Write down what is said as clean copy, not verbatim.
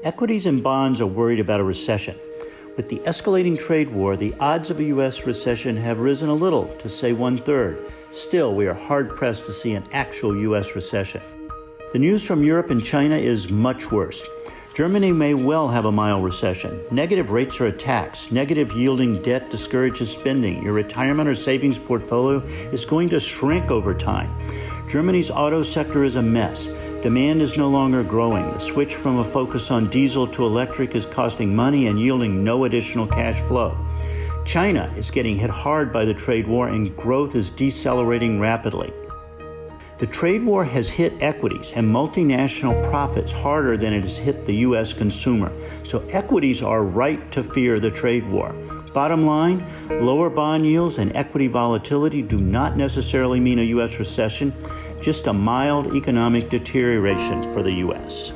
Equities and bonds are worried about a recession. With the escalating trade war, the odds of a U.S. recession have risen a little, to say 1/3. Still, we are hard-pressed to see an actual U.S. recession. The news from Europe and China is much worse. Germany may well have a mild recession. Negative rates are a tax. Negative yielding debt discourages spending. Your retirement or savings portfolio is going to shrink over time. Germany's auto sector is a mess. Demand is no longer growing. The switch from a focus on diesel to electric is costing money and yielding no additional cash flow. China is getting hit hard by the trade war and growth is decelerating rapidly. The trade war has hit equities and multinational profits harder than it has hit the U.S. consumer. So equities are right to fear the trade war. Bottom line, lower bond yields and equity volatility do not necessarily mean a U.S. recession, just a mild economic deterioration for the U.S.